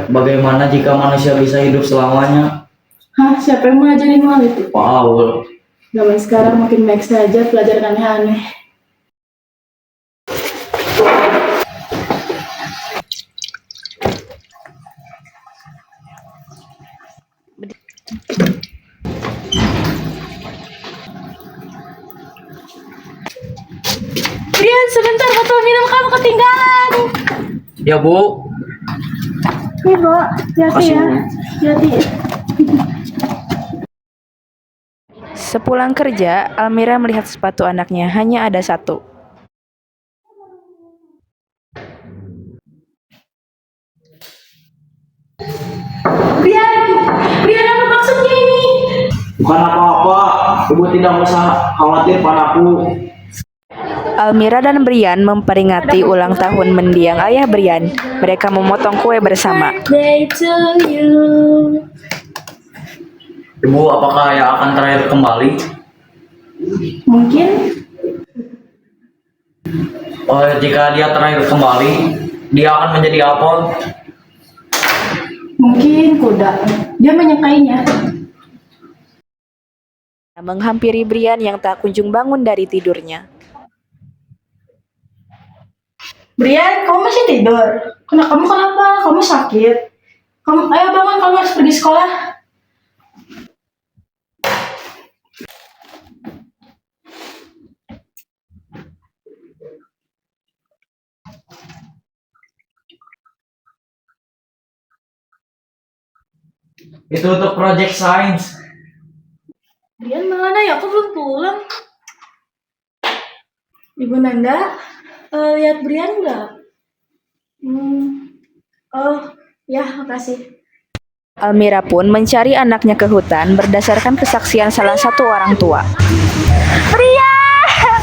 Bagaimana jika manusia bisa hidup selamanya? Hah, siapa yang mengajarin hal itu? Paul. Zaman sekarang makin baik saja pelajaran aneh-aneh. Brian, sebentar, botol minum kamu ketinggalan. Ya, Bu. Nih, Bu. Hati ya. Hati. Sepulang kerja, Almira melihat sepatu anaknya hanya ada satu. Brian, apa maksudnya ini? Bukan apa-apa. Ibu tidak usah khawatir padaku. Almira dan Brian memperingati ulang tahun mendiang ayah Brian. Mereka memotong kue bersama. Birthday to you. Ibu, apakah ayah akan terakhir kembali? Mungkin. Jika dia terakhir kembali, dia akan menjadi apa? Mungkin kuda. Dia menyukainya. Menghampiri Brian yang tak kunjung bangun dari tidurnya. Brian, kamu masih tidur? Kamu kenapa? Kamu sakit? Ayo bangun, kamu harus pergi sekolah. Itu untuk project science. Brian mana ya? Aku belum pulang. Ibu Nanda, lihat Brian nggak? Oh, ya, makasih. Almira pun mencari anaknya ke hutan berdasarkan kesaksian salah satu orang tua. Brian!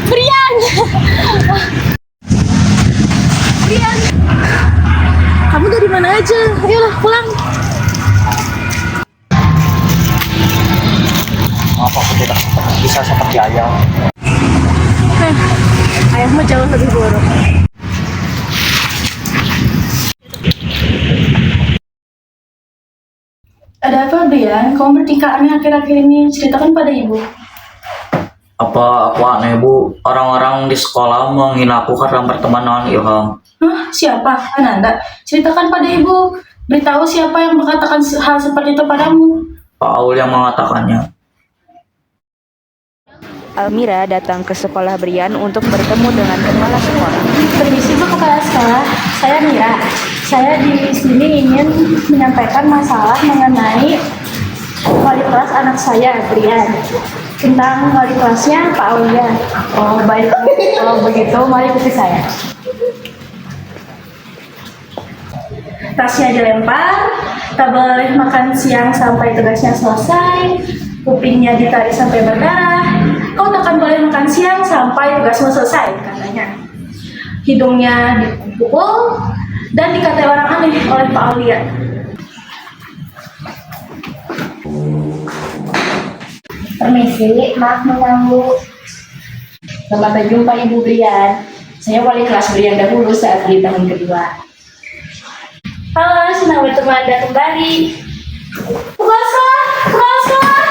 Brian! Brian! Kamu dari mana aja? Ayolah, pulang. Maaf, aku tidak bisa seperti ayah. Ayahmu jauh lebih buruk. Ada apa, Brian? Kamu bertingkah aneh akhir-akhir ini. Ceritakan pada ibu. Apa aku aneh, Bu? Orang-orang di sekolah menghina aku karena berteman dengan Ilham. Hah? Siapa? Ananda? Ceritakan pada ibu. Beritahu siapa yang mengatakan hal seperti itu padamu. Paul yang mengatakannya. Almira datang ke sekolah Brian untuk bertemu dengan kepala sekolah. Permisi Bu Kepala Sekolah, saya Mira. Saya di sini ingin menyampaikan masalah mengenai wali kelas anak saya, Brian. Tentang wali kelasnya Pak Aulia. Oh baik, kalau begitu mari ikuti saya. Tasnya dilempar, tak boleh makan siang sampai tugasnya selesai, kupingnya ditarik sampai berdarah, kau tak akan boleh makan siang sampai tugasmu selesai, katanya. Hidungnya dipukul dan dikatai orang aneh oleh Pak Aulia. Permisi, maaf mengganggu. Selamat berjumpa Ibu Brian. Saya wali kelas Brian dahulu saat di tahun kedua. Halo, senang bertemu Anda kembali. Kepala sekolah.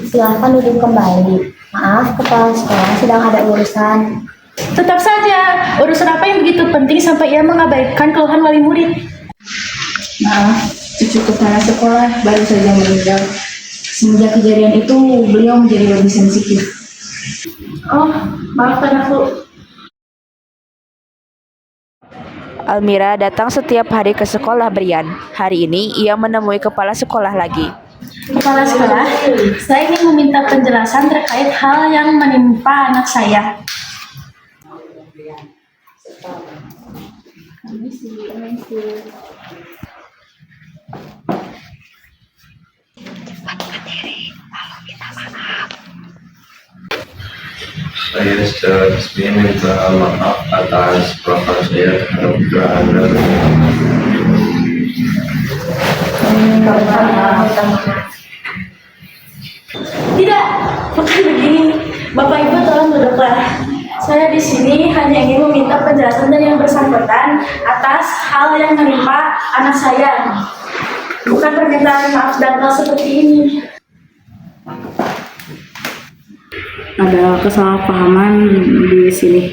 Silakan duduk kembali. Maaf, kepala sekolah sedang ada urusan. Tetap saja, urusan apa yang begitu penting sampai ia mengabaikan keluhan wali murid? Maaf, cucu kepala sekolah baru saja meninggal. Semenjak kejadian itu, beliau menjadi lebih sensitif. Oh, maafkan aku. Almira datang setiap hari ke sekolah Brian. Hari ini ia menemui kepala sekolah lagi. Kepala sekolah, saya ingin meminta penjelasan terkait hal yang menimpa anak saya. Saya secara resmi minta maaf atas perlakuan saya terhadap putra Anda. Tidak, bukan begini. Bapak Ibu tolong duduklah. Saya di sini hanya ingin meminta penjelasan dari yang bersangkutan atas hal yang menimpa anak saya. Bukan permintaan maaf dangkal seperti ini. Ada kesalahpahaman di sini.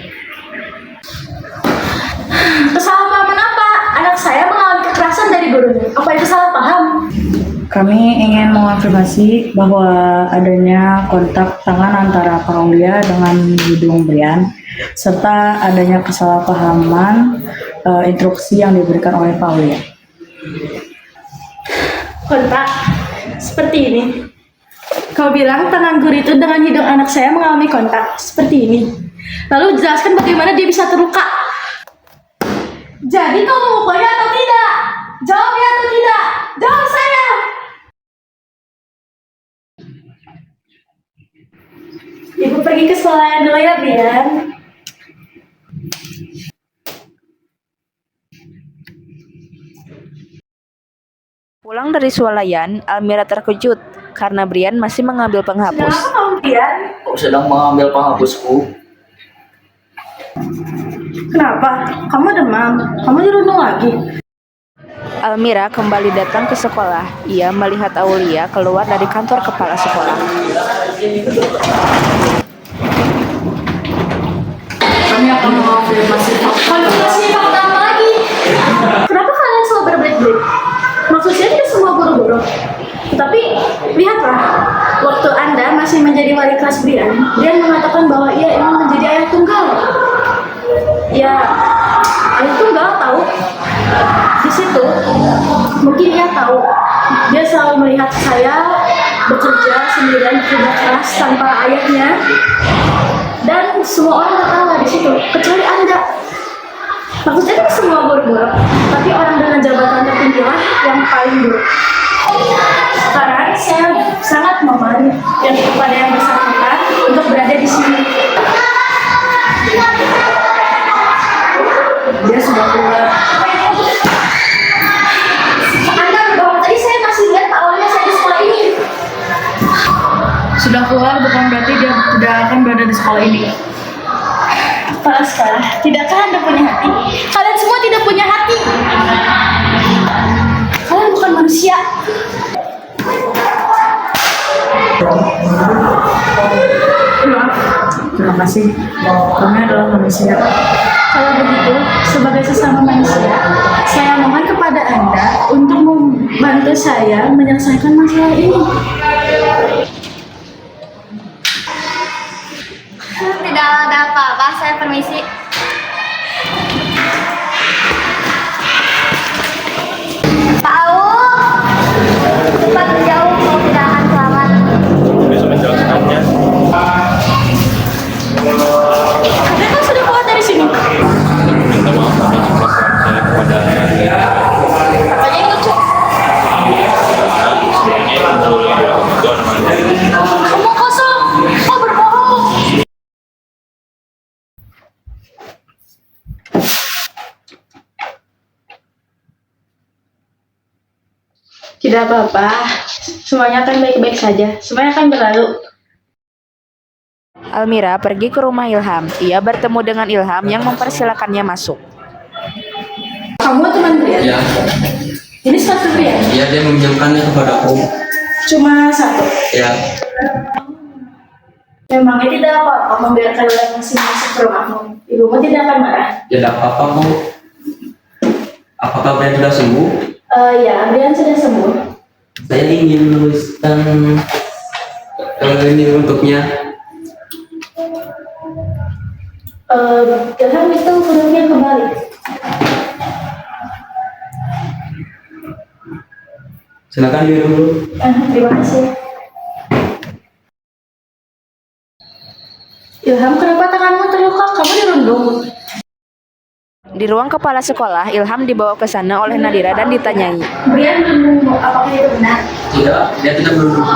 Kesalahpahaman apa? Anak saya mengalami kekerasan dari gurunya. Apa itu salah paham? Kami ingin mengonfirmasi bahwa adanya kontak tangan antara Pak Aulia dengan Budung Brian, serta adanya kesalahpahaman instruksi yang diberikan oleh Pak Aulia. Kontak seperti ini. Kau bilang tangan guru itu dengan hidung anak saya mengalami kontak seperti ini. Lalu jelaskan bagaimana dia bisa terluka. Jadi kau memukulnya atau tidak? Jawab ya atau tidak? Jawab saya. Ibu pergi ke sekolah dulu ya, Brian. Pulang dari swalayan, Almira terkejut karena Brian masih mengambil penghapus. Kenapa kamu, Brian? Kau sedang mengambil penghapusku. Kenapa? Kamu demam? Kamu dirundung lagi? Almira kembali datang ke sekolah. Ia melihat Aulia keluar dari kantor kepala sekolah. Kami akan mengonfirmasi Konfirmasi fakta apa lagi? Kenapa kalian selalu berbelit-belit? Maksudnya tidak semua guru-guru. Tetapi lihatlah, waktu Anda masih menjadi wali kelas Brian mengatakan bahwa ia ingin menjadi ayah tunggal. Ya, ayah tunggal tahu. Di situ, mungkin ia tahu. Dia selalu melihat saya bekerja sendirian, bekerja keras tanpa ayahnya. Dan semua orang tertawa di situ, kecuali Anda. Maksudnya kan semua buruk-buruk, tapi orang dengan jabatan tertinggi lah yang paling buruk. Sekarang saya sangat memohon yang kepada yang bersangkutan untuk berada di sini. dia sudah keluar. Anda berbohong, tadi saya masih lihat awalnya saya di sekolah ini. Sudah keluar bukan berarti dia tidak akan berada di sekolah ini. Kepala sekolah, tidakkah Anda punya hati? Kalian semua tidak punya hati. Kalian bukan manusia. Terima kasih. Kami adalah manusia. Kalau begitu, sebagai sesama manusia, saya mohon kepada Anda untuk membantu saya menyelesaikan masalah ini. Tidak ada apa-apa, saya permisi. Pak Au, cepat jauh, mau tidak akan selamat. Bisa menjelaskannya. Anda kan sudah keluar dari sini. Minta maaf atas perlakuan saya kepada Katanya yang lucu. sebenarnya itu namanya. Omong kosong, kau berbohong. Tidak apa-apa, semuanya akan baik-baik saja. Semuanya akan berlalu. Almira pergi ke rumah Ilham. Ia bertemu dengan Ilham yang mempersilakannya masuk. Kamu teman Brian? Ya, Ini sepatu Brian? ya dia meminjamkannya kepadaku. Cuma satu. Ya, Memangnya tidak apa-apa membiarkan orang asing masuk ke rumahmu. Ibumu tidak akan marah. tidak apa-apa Bu. Apakah Brian sudah sembuh? Ya, Brian sudah sembuh. Saya ingin menuliskan ini untuknya. Ilham itu hurufnya kembali. Silakan diurus dulu. Terima kasih. Ilham, kenapa tanganmu terluka? Kamu dirundung. Di ruang kepala sekolah, Ilham dibawa ke sana oleh Nadira dan ditanyai. Brian dirundungmu, apakah itu benar? Tidak, dia tidak berundung.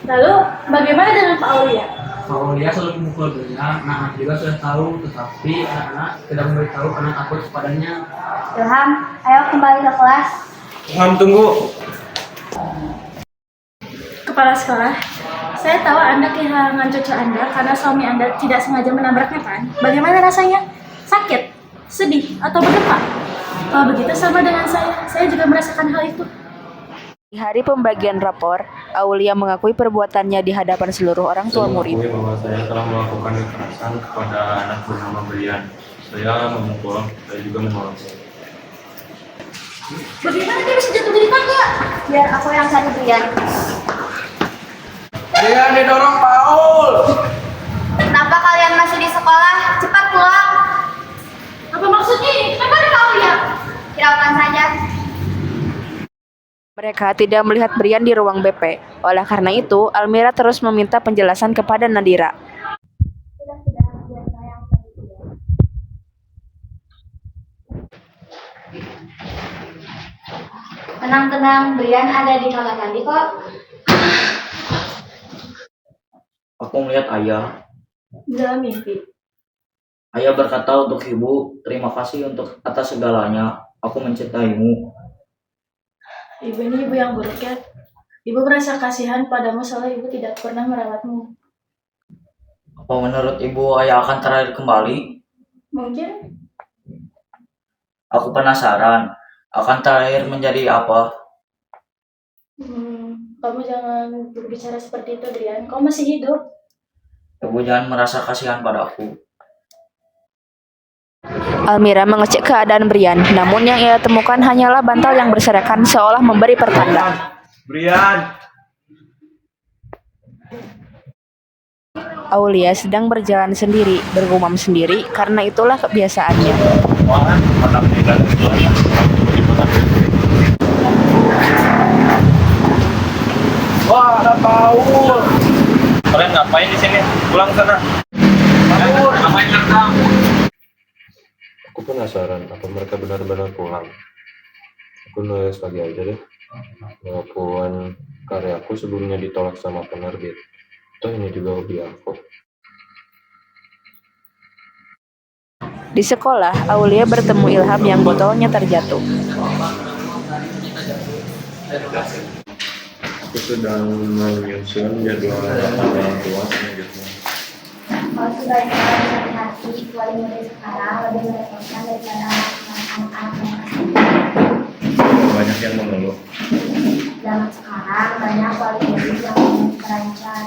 Lalu, bagaimana dengan Pak Aulia? Kalau dia selalu memukul dia, anak-anak juga sudah tahu, tetapi anak-anak tidak memberitahu karena takut kepadanya. Ilham, ayo kembali ke kelas. Ilham tunggu. Kepala sekolah, Saya tahu Anda kehilangan cucu Anda karena suami Anda tidak sengaja menabraknya kan? Bagaimana rasanya? Sakit? Sedih? Atau berdebar? Kalau begitu sama dengan saya juga merasakan hal itu. Di hari pembagian rapor, Aulia mengakui perbuatannya di hadapan seluruh orang tua Saya murid. mengakui bahwa saya telah melakukan kekerasan kepada anak bernama Brian. Saya memukul, saya juga menolak. Bagaimana dia bisa jatuh dari tangga? Biar aku yang cari Brian. Brian didorong Paul. Kenapa kalian masih di sekolah? Cepat pulang. Apa maksudnya ini? Kenapa ada kau ya? Hiraukan saja. Mereka tidak melihat Brian di ruang BP. Oleh karena itu, Almira terus meminta penjelasan kepada Nadira. Tenang-tenang, Brian ada di kamar mandi kok. Aku melihat ayah. Dalam mimpi. Ayah berkata untuk ibu, terima kasih untuk atas segalanya. Aku mencintaimu. Ibu ini ibu yang buruk ya. Ibu merasa kasihan padamu soalnya ibu tidak pernah merawatmu. Apa menurut ibu ayah akan terakhir kembali? Mungkin Aku penasaran, akan terakhir menjadi apa? kamu jangan berbicara seperti itu, Drian. Kau masih hidup. Ibu jangan merasa kasihan padaku. Almira mengecek keadaan Brian, namun yang ia temukan hanyalah bantal yang berserakan seolah memberi pertanda. Brian! Aulia sedang berjalan sendiri, bergumam sendiri, karena itulah kebiasaannya. Wah, ada Paul. Kalian ngapain di sini? Pulang sana. Paul, ngapain datang? Aku penasaran apa mereka benar-benar pulang. Aku nulis lagi aja deh. Walaupun karyaku sebelumnya ditolak sama penerbit. Toh ini juga hobi aku. Di sekolah, Aulia bertemu Ilham yang botolnya terjatuh. Aku sedang menyusun jadwal orang tua selanjutnya. Kalau sebaiknya hati-hati, wali murid sekarang lebih merepotkan daripada anak-anak yang Banyak yang mengeluh. zaman sekarang banyak wali murid yang terancam.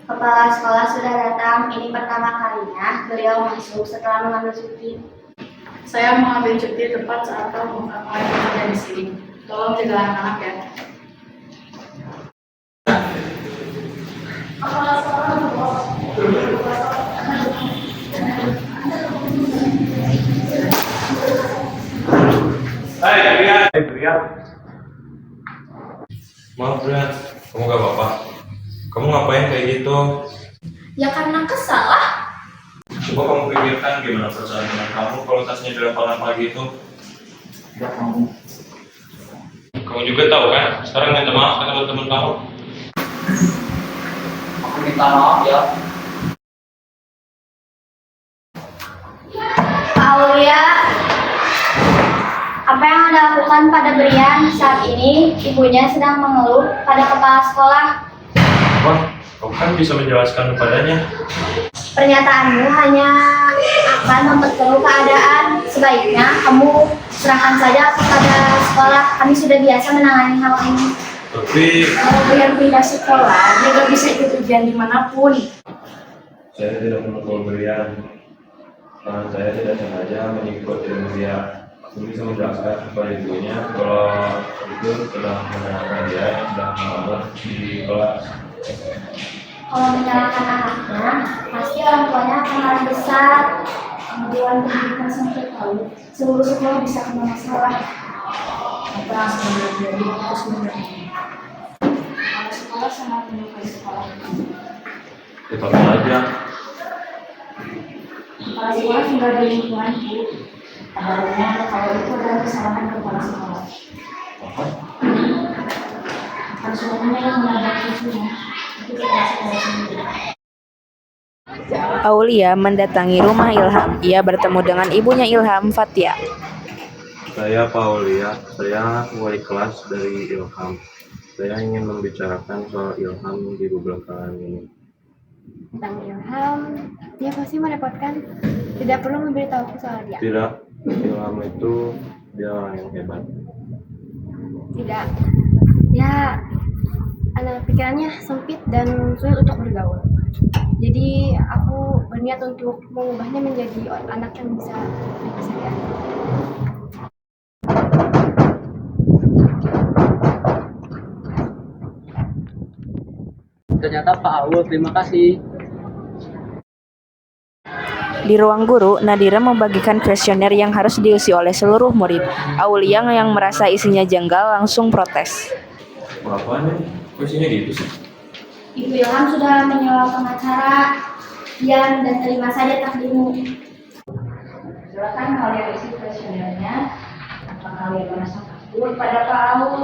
Kepala sekolah sudah datang. Ini pertama kalinya beliau masuk setelah mengambil cuti. Saya mengambil cuti tepat saat kamu akan bekerja di sini. Tolong jaga anak-anak ya. Hai Brian. Maaf Brian, kamu gak apa-apa. Kamu ngapain kayak gitu? Ya karena kesal lah. Coba kamu pikirkan gimana perasaan dengan kamu kalau tasnya dilempar pagi itu. Tidak mau. Kamu juga tahu kan, sekarang minta maaf ke teman-teman kamu. Aku minta maaf ya. Pak Aulia, apa yang Anda lakukan pada Brian saat ini? Ibunya sedang mengeluh pada kepala sekolah. Wah, kamu kan bisa menjelaskan kepadanya. Pernyataanmu hanya akan memperkeruh keadaan. Sebaiknya kamu serahkan saja kepada sekolah. Kami sudah biasa menangani hal ini. Tapi Kalau Brian pindah sekolah, dia gak bisa ikut ujian dimanapun. saya tidak memukul Brian. Karena saya tidak sengaja menyikut dia. Aku bisa menjelaskan kepada ibunya kalau itu sedang menanyakan dia yang sedang mengajar di kelas. Kalau menyalahkan anaknya, pasti orang tuanya akan marah besar. Kemudian pendidikan sampai tahu seluruh sekolah bisa kena masalah. Apa yang sebenarnya terjadi itu sebenarnya. Kalau sekolah sangat menyukai sekolah. Tetap saja. Kepala sekolah tinggal di lingkungan Bu. Harusnya kalau itu adalah kesalahan kepala sekolah. Bukan suaminya yang menabrak cucunya. Itu kepala sekolah sendiri. Aulia mendatangi rumah Ilham. Ia bertemu dengan ibunya Ilham, Fatia. Saya Paulia, saya wali kelas dari Ilham. Saya ingin membicarakan soal Ilham di belakangan ini. Tentang Ilham, dia pasti merepotkan. Tidak perlu memberitahuku soal dia. Tidak, Ilham itu dia orang yang hebat. Tidak. Ya, anak pikirannya sempit dan sulit untuk bergaul. Jadi aku berniat untuk mengubahnya menjadi anak yang bisa dipercaya. Ternyata Pak Aul, terima kasih. Di ruang guru, Nadira membagikan kuesioner yang harus diisi oleh seluruh murid. Aulia yang merasa isinya janggal langsung protes. Apaan nih? Kok isinya gitu sih? Ibu Ilham sudah menyewa pengacara. Diam dan terima saja takdirmu. Silakan kalian isi kuesionernya. Apa kalian merasa takut pada Pak Aul?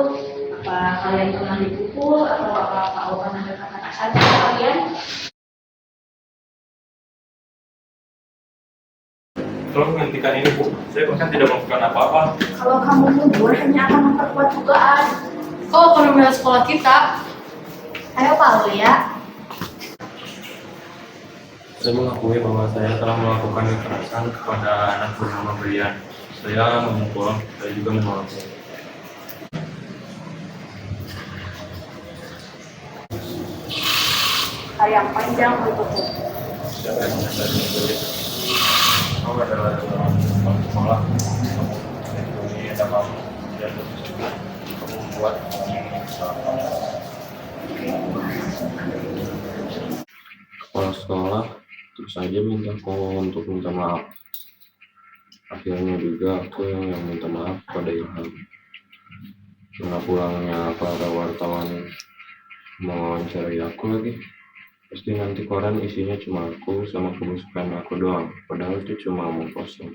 Apa kalian pernah dipukul? Atau apa Pak Aul pernah berkata kasar pada kalian? Tolong menghentikan ini, Bu. Saya bahkan tidak melakukan apa-apa. Kalau kamu mundur hanya akan memperkuat dugaan. Kau akan membela sekolah kita. Ayo Pak Aul ya. Saya mengakui bahwa saya telah melakukan kekerasan kepada anak bernama Brian. Saya memukul, saya juga menolaknya. Yang panjang untukmu. Siapa yang tadi menulis? Kau adalah seorang sekolah. Kamu ini ada kamu dan juga kamu membuat orang salah. Kepala sekolah terus saja minta kau untuk minta maaf. Akhirnya juga aku yang minta maaf pada Ilham. Setelah pulangnya para wartawan mewawancarai aku lagi. Pasti nanti koran isinya cuma aku sama kebusukan aku doang. Padahal itu cuma omong kosong.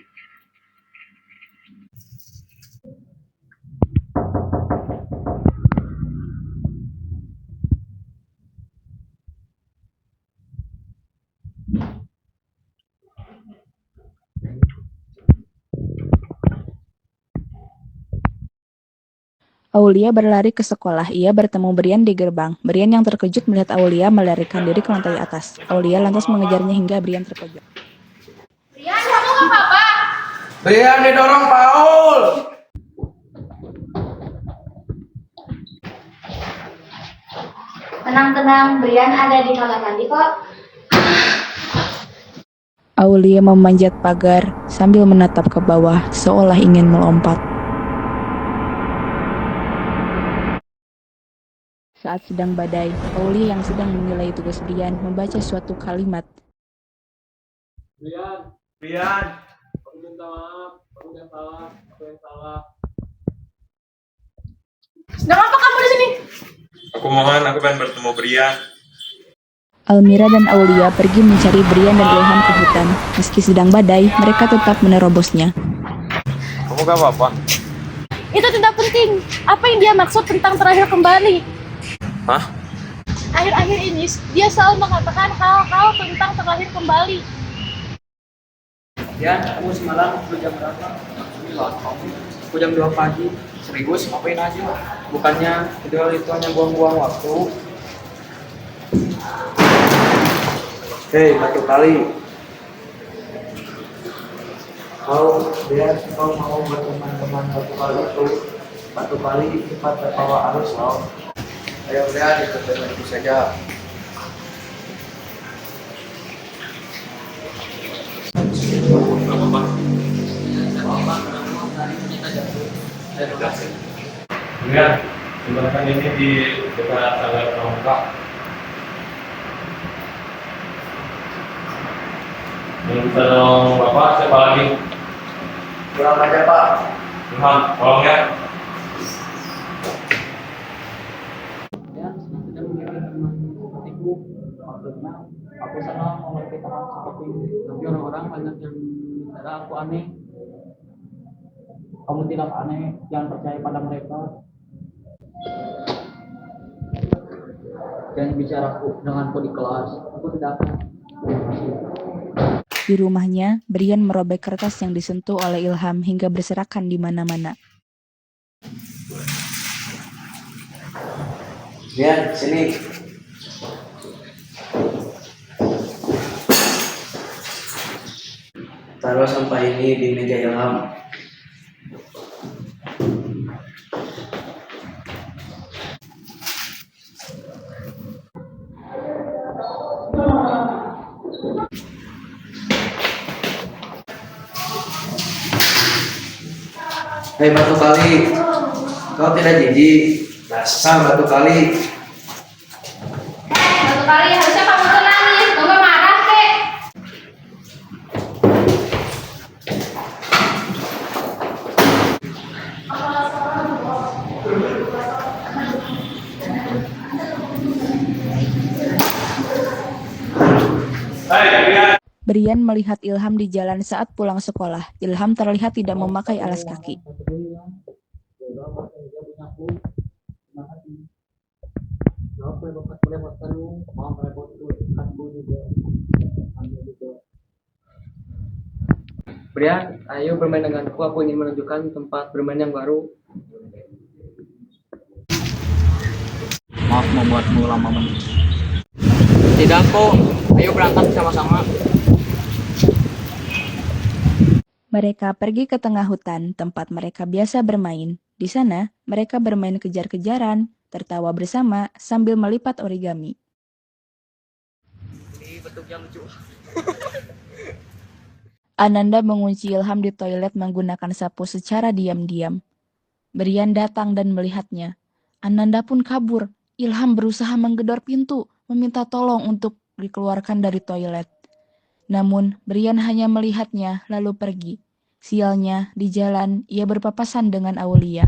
Aulia berlari ke sekolah. Ia bertemu Brian di gerbang. Brian yang terkejut melihat Aulia melarikan diri ke lantai atas. Aulia lantas mengejarnya hingga Brian terpojok. Brian, kamu nggak apa-apa? Brian didorong Paul. Tenang-tenang, Brian ada di kamar mandi kok. Aulia memanjat pagar sambil menatap ke bawah seolah ingin melompat. Saat sedang badai, Aulia yang sedang menilai tugas Brian membaca suatu kalimat. Brian, Aku minta maaf, aku yang salah, aku yang salah. Sedang apa kamu di sini? aku mohon aku pengen bertemu Brian. Almira dan Aulia pergi mencari Brian dan Ilham ke hutan. Meski sedang badai, mereka tetap menerobosnya. Kamu gak apa-apa? Itu tidak penting. Apa yang dia maksud tentang terakhir kembali? Hah? Akhir-akhir ini dia selalu mengatakan hal-hal tentang terakhir kembali. Brian, kamu semalam jam berapa? Aku jam 2 pagi. Serius, ngapain aja? Bukannya itu hanya buang-buang waktu. Hei, Batu Kali. Kau mau berteman-teman Batu Kali itu? Batu Kali cepat terbawa arus loh. Ayo Brian, ikut dengan itu saja. Brian, jembatan ini di dekat Tagar Pramuka. Yang bisa dong Bapak, siapa lagi? Pulang aja Pak. Ilham, tolong ya. Ya, sudah memiliki teman sepertiku. Maksudnya, aku senang memiliki teman seperti ini. Tapi orang-orang banyak yang bicara aku aneh. Kamu tidak aneh, jangan percaya pada mereka. Jangan bicaraku denganku di kelas. Aku tidak akan. Terima kasih. Di rumahnya, Brian merobek kertas yang disentuh oleh Ilham hingga berserakan di mana-mana. Brian, sini. Taruh sampah ini di meja Ilham. Hei batu kali, kau tidak jijik? Dasar batu kali. Satu kali harusnya kamu tuh nangis, kamu marah kek. Brian melihat Ilham di jalan saat pulang sekolah. Ilham terlihat tidak memakai alas kaki. Brian, ayo bermain denganku. Aku ingin menunjukkan tempat bermain yang baru. Maaf membuatmu lama menunggu. Tidak kok. Ayo berangkat sama-sama. Mereka pergi ke tengah hutan, tempat mereka biasa bermain. Di sana, mereka bermain kejar-kejaran, tertawa bersama sambil melipat origami. Ini bentuknya lucu. Ananda mengunci Ilham di toilet menggunakan sapu secara diam-diam. Brian datang dan melihatnya. Ananda pun kabur. Ilham berusaha menggedor pintu, meminta tolong untuk dikeluarkan dari toilet. Namun, Brian hanya melihatnya lalu pergi. Sialnya, di jalan, ia berpapasan dengan Aulia.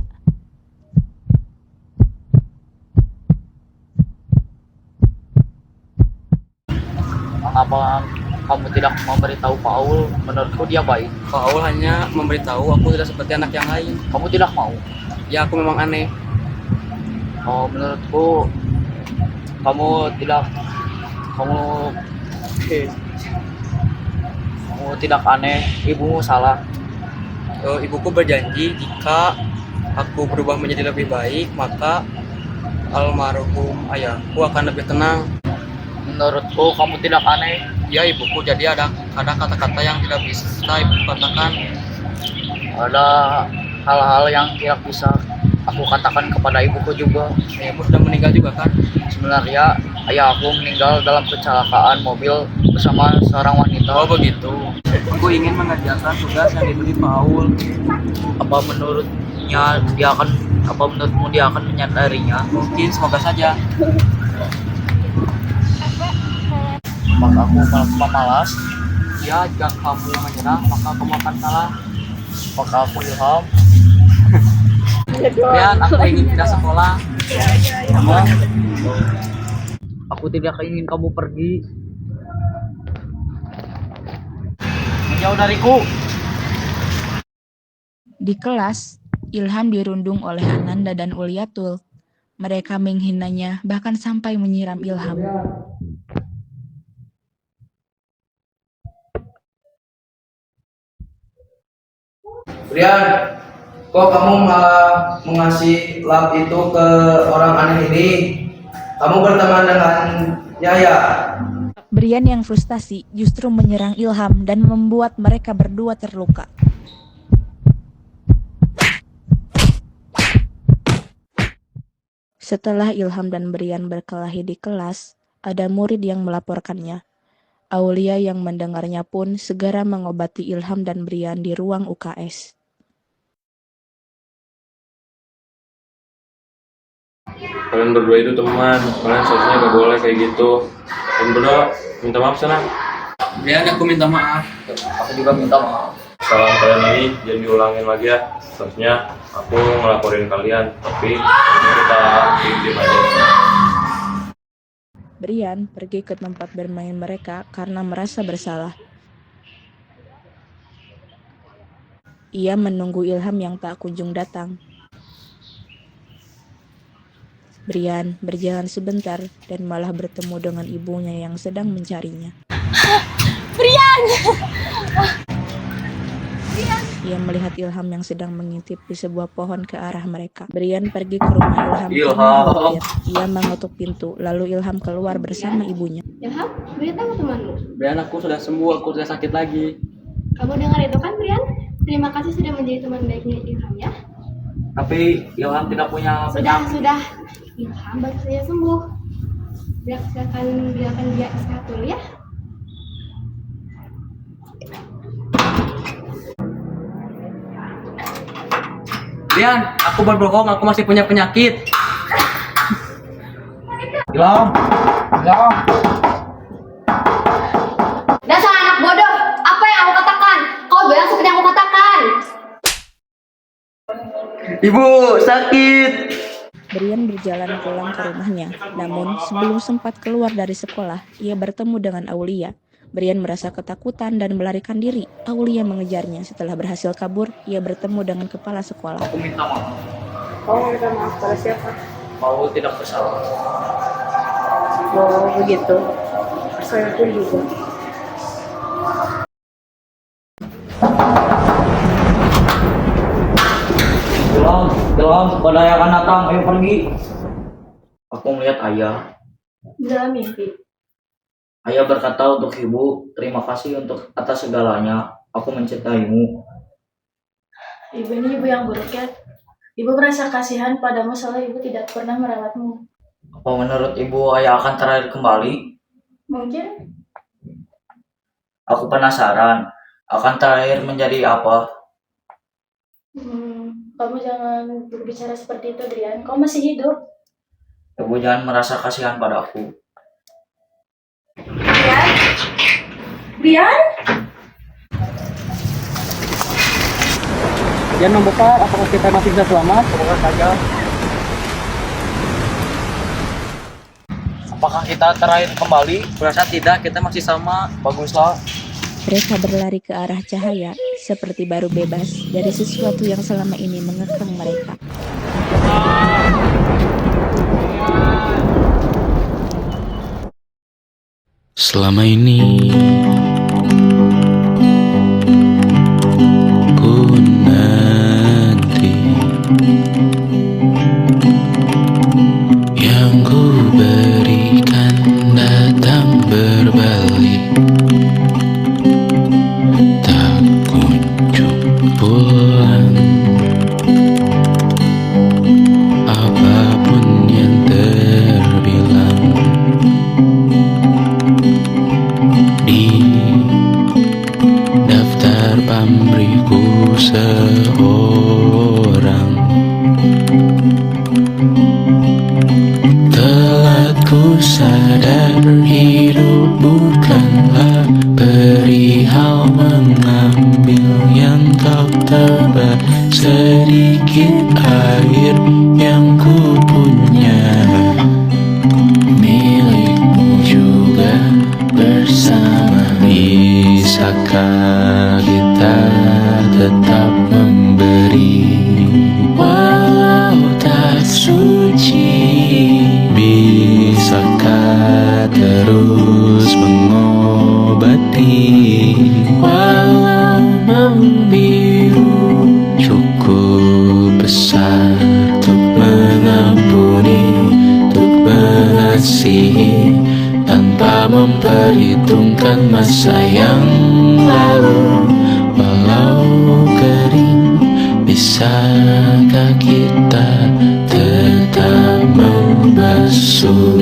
Mengapa kamu tidak memberitahu Paul? Menurutku dia baik. Paul hanya memberitahu aku tidak seperti anak yang lain. Kamu tidak mau? Ya, aku memang aneh. Oh, menurutku kamu tidak kamu tidak aneh. Ibumu salah. Ibuku berjanji jika aku berubah menjadi lebih baik, maka almarhum ayahku akan lebih tenang. Menurutku kamu tidak aneh. Ya ibuku, jadi ada kata-kata yang tidak bisa ibu katakan. Ada hal-hal yang tidak bisa aku katakan kepada ibuku juga. Ibu sudah meninggal juga kan? Sebenarnya ayah aku meninggal dalam kecelakaan mobil bersama seorang wanita. Oh begitu. Aku ingin mengerjakan tugas yang diberi Paul. Apa menurutmu dia akan menyadarinya? Mungkin, semoga saja. Maka aku malas. Ya, jika kamu menyerah, maka kamu akan kalah. Maka aku Ilham. Brian, aku ingin pindah sekolah. Aku tidak ingin kamu pergi. Menjauh dariku. Di kelas, Ilham dirundung oleh Ananda dan Uliatul. Mereka menghinanya, bahkan sampai menyiram Ilham. Brian, kok kamu malah mengasih lap itu ke orang aneh ini? Kamu berteman dengan Yaya. Brian yang frustasi justru menyerang Ilham dan membuat mereka berdua terluka. Setelah Ilham dan Brian berkelahi di kelas, ada murid yang melaporkannya. Aulia yang mendengarnya pun segera mengobati Ilham dan Brian di ruang UKS. Kalian berdua itu teman, kalian seharusnya gak boleh kayak gitu. Kalian berdua minta maaf sana. Brian, aku minta maaf. Aku juga minta maaf. Kesalahan kalian ini jangan diulangin lagi ya. Seharusnya aku ngelaporin kalian, tapi ini kita diem aja. Brian pergi ke tempat bermain mereka karena merasa bersalah. Ia menunggu Ilham yang tak kunjung datang. Brian berjalan sebentar dan malah bertemu dengan ibunya yang sedang mencarinya. Brian! Ia melihat Ilham yang sedang mengintip di sebuah pohon ke arah mereka. Brian pergi ke rumah Ilham karena khawatir. Ia mengetuk pintu, lalu Ilham keluar bersama ibunya. Ilham, Brian tahu temanmu. Brian, aku sudah sembuh, aku sudah sakit lagi. Kamu dengar itu kan, Brian? Terima kasih sudah menjadi teman baiknya Ilham ya. Tapi Ilham tidak punya Sudah. Ilham baru saja sembuh. Biarkan dia istirahat dulu ya. Brian, aku berbohong, aku masih punya penyakit. Ilham. Dasar anak bodoh, apa yang aku katakan? Kau bilang seperti yang aku katakan. Ibu, sakit. Brian berjalan pulang ke rumahnya. Namun, sebelum sempat keluar dari sekolah, ia bertemu dengan Aulia. Brian merasa ketakutan dan melarikan diri. Aulia mengejarnya. Setelah berhasil kabur, ia bertemu dengan kepala sekolah. Aku minta maaf. Oh, minta maaf pada siapa? Mau tidak bersalah. Oh, begitu. Saya pun juga. Ilham, badai akan datang. Ayo pergi. Aku melihat ayah. Dalam mimpi. Ayah berkata untuk ibu, terima kasih untuk atas segalanya. Aku mencintaimu. Ibu ini ibu yang buruk ya. Ibu merasa kasihan padamu soalnya ibu tidak pernah merawatmu. Apa menurut ibu ayah akan terakhir kembali? Mungkin Aku penasaran, akan terakhir menjadi apa? kamu jangan berbicara seperti itu, Brian. Kau masih hidup. Ibu jangan merasa kasihan padaku. Brian? Brian membesar, apakah kita masih bisa selamat? Semoga saja. Apakah kita terakhir kembali? Kurasa tidak, kita masih sama. Baguslah. Mereka berlari ke arah cahaya, seperti baru bebas dari sesuatu yang selama ini mengekang mereka. Selama ini ku nanti yang ku berikan datang berbalik, tak kunjung pulang. Apapun yang terbilang di daftar pamrihku seorang, telah ku sadar hidup bukanlah perihal mengambil yang kau tebar. Sedikit air yang ku punya milikmu juga bersama. Bisakah kita tetap memberi walau tak suci? Bisakah terus mengobati walau membiru? Cukup besar untuk mengampuni, untuk mengasihi, tanpa memperhitungkan masa yang lalu. Walau kering, bisakah kita tetap membasuh?